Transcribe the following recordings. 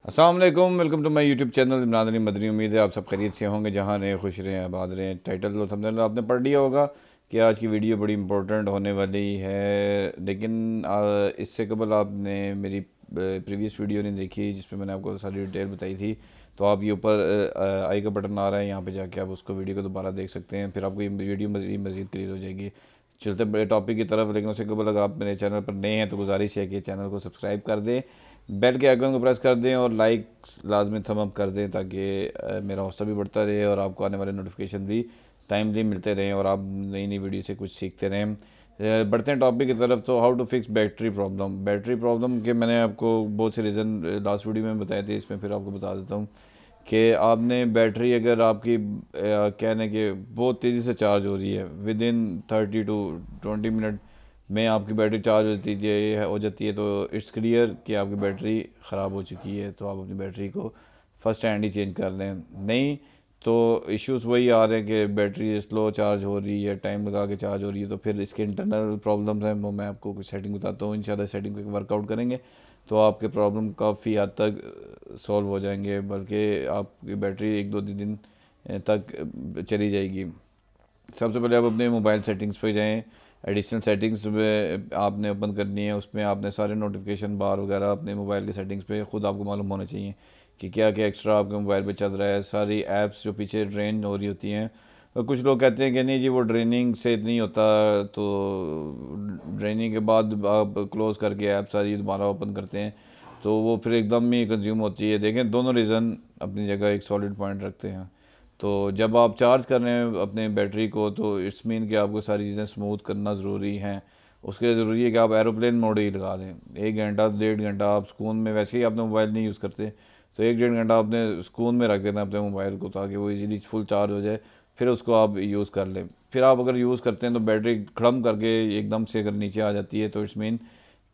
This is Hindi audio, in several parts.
अस्सलाम वालेकुम, welcome to my YouTube channel Imran Ali Madani. उम्मीद है आप सब खैरियत से होंगे, जहाँ रहें खुश रहें आबाद रहें। टाइटल तो थंबनेल आपने पढ़ लिया होगा कि आज की वीडियो बड़ी इंपॉर्टेंट होने वाली है, लेकिन इससे कबल आपने मेरी प्रीवियस वीडियो नहीं देखी जिसमें मैंने आपको सारी डिटेल बताई थी, तो आप ये ऊपर आई का बटन आ रहा है, यहाँ पे जाके आप उसको वीडियो को दोबारा देख सकते हैं। फिर आपको ये वीडियो मज़ीद क्लियर हो जाएगी। चलते बड़े टॉपिक की तरफ, लेकिन उससे कबल अगर आप मेरे चैनल पर नए हैं तो गुजारिश है कि चैनल को सब्सक्राइब कर दें, बेल के आइकन को प्रेस कर दें और लाइक लाजमी थम अप कर दें, ताकि मेरा हौसला भी बढ़ता रहे और आपको आने वाले नोटिफिकेशन भी टाइमली मिलते रहें और आप नई नई वीडियो से कुछ सीखते रहें। बढ़ते हैं टॉपिक की तरफ। तो how to fix battery problem के मैंने आपको बहुत से रीज़न लास्ट वीडियो में बताए थे, इसमें फिर आपको बता देता हूँ कि आपने बैटरी अगर आपकी कहने के बहुत तेज़ी से चार्ज हो रही है, विद इन 30 to 20 मिनट में आपकी बैटरी चार्ज हो जाती है तो इट्स क्लियर कि आपकी बैटरी ख़राब हो चुकी है। तो आप अपनी बैटरी को फर्स्ट हैंड ही चेंज कर लें। नहीं तो इश्यूज़ वही आ रहे हैं कि बैटरी स्लो चार्ज हो रही है, टाइम लगा के चार्ज हो रही है, तो फिर इसके इंटरनल प्रॉब्लम्स हैं, वो मैं आपको कुछ सेटिंग बताता हूँ। इंशाल्लाह सेटिंग पे वर्कआउट करेंगे तो आपके प्रॉब्लम काफ़ी हद तक सॉल्व हो जाएंगे, बल्कि आपकी बैटरी एक दो दिन तक चली जाएगी। सबसे पहले आप अपने मोबाइल सेटिंग्स पे जाएं। एडिशनल सेटिंग्स में आपने ओपन करनी है, उसमें आपने सारे नोटिफिकेशन बार वगैरह अपने मोबाइल के सेटिंग्स पे ख़ुद आपको मालूम होना चाहिए कि क्या क्या एक्स्ट्रा आपके मोबाइल पे चल रहा है। सारी ऐप्स जो पीछे ड्रेन हो रही होती हैं, और कुछ लोग कहते हैं कि नहीं जी वो ड्रेनिंग से नहीं होता, तो ड्रेनिंग के बाद आप क्लोज़ करके ऐप सारी दोबारा ओपन करते हैं तो वो फिर एकदम ही कंज्यूम होती है। देखें दोनों रीज़न अपनी जगह एक सॉलिड पॉइंट रखते हैं। तो जब आप चार्ज कर रहे हैं अपने बैटरी को, तो इट्स मीन कि आपको सारी चीज़ें स्मूथ करना ज़रूरी हैं। उसके लिए ज़रूरी है कि आप एरोप्लेन मोड ही लगा दें। 1 घंटा 1.5 घंटा आप सुकून में, वैसे ही आपने मोबाइल नहीं यूज़ करते तो 1 1.5 घंटा आपने सुकून में रख देना अपने मोबाइल को, ताकि वो इजीली फुल चार्ज हो जाए, फिर उसको आप यूज़ कर लें। फिर आप अगर यूज़ करते हैं तो बैटरी खड़म करके एकदम से अगर नीचे आ जाती है तो इट्स मीन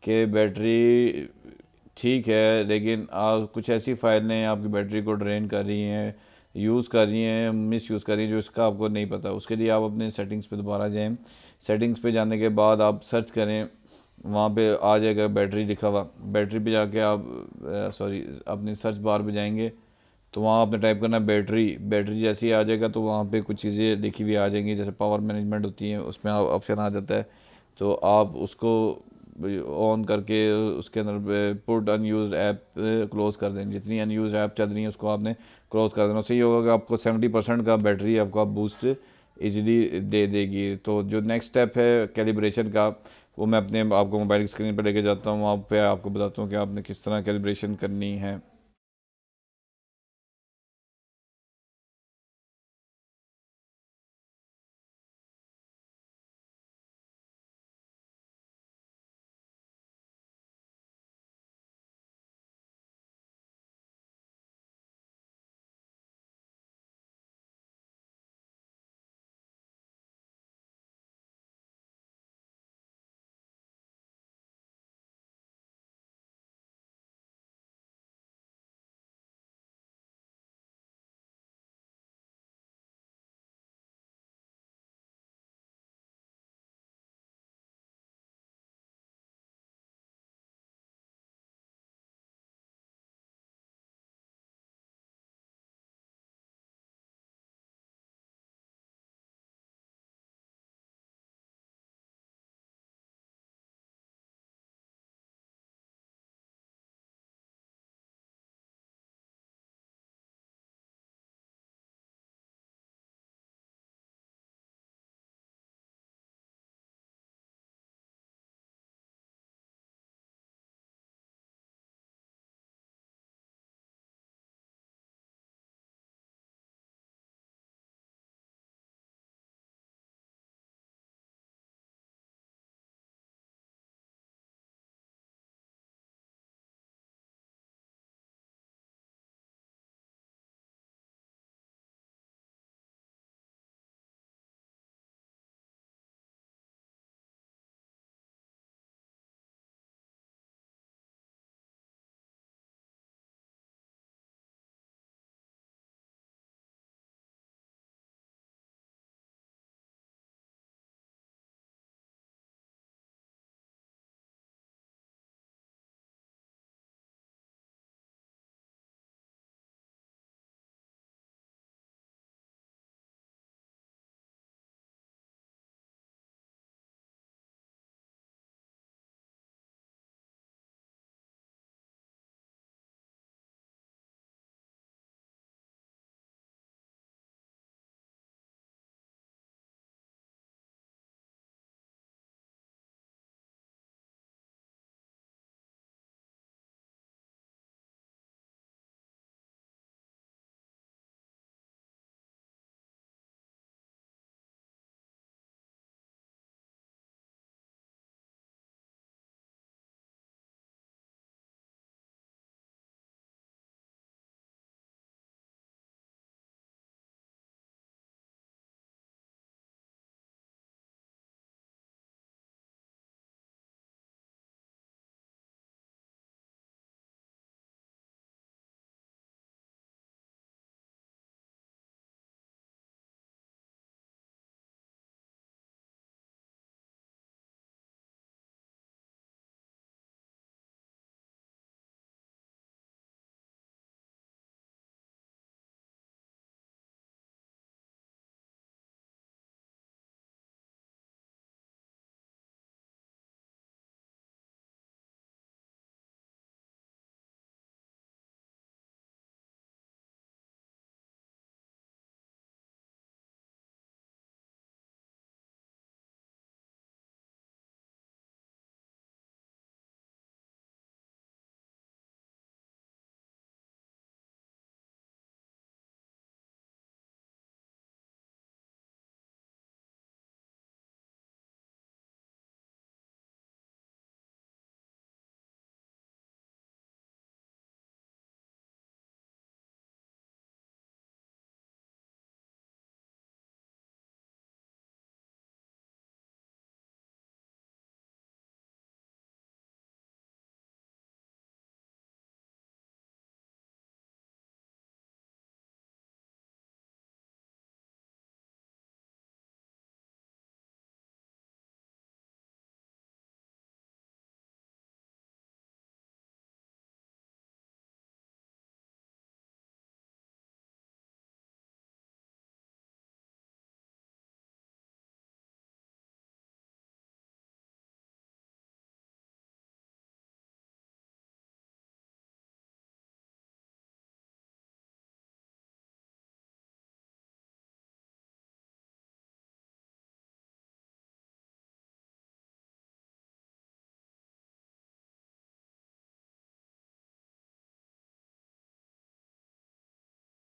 कि बैटरी ठीक है, लेकिन कुछ ऐसी फाइलें आपकी बैटरी को ड्रेन कर रही हैं, यूज़ कर रही हैं, मिस यूज़ कर रही हैं, जो इसका आपको नहीं पता। उसके लिए आप अपने सेटिंग्स पे दोबारा जाएं। सेटिंग्स पे जाने के बाद आप सर्च करें, वहाँ पे आ जाएगा बैटरी लिखा हुआ। बैटरी पे जाके आप अपनी सर्च बार पे जाएंगे तो वहाँ आपने टाइप करना है बैटरी। बैटरी जैसे ही आ जाएगा तो वहाँ पे कुछ चीज़ें लिखी हुई आ जाएंगी, जैसे पावर मैनेजमेंट होती हैं, उसमें ऑप्शन आ जाता है। तो आप उसको ऑन करके उसके अंदर पुट अनयूज्ड ऐप क्लोज़ कर दें। जितनी अनयूज्ड ऐप चल रही हैं उसको आपने क्लोज़ कर देना। उससे ये होगा कि आपको 70% का बैटरी आपको आप बूस्ट इजीली दे देगी। तो जो नेक्स्ट स्टेप है कैलिब्रेशन का, वो मैं अपने आपको मोबाइल की स्क्रीन पर लेके जाता हूँ, वहाँ पे आपको बताता हूँ कि आपने किस तरह कैलिब्रेशन करनी है।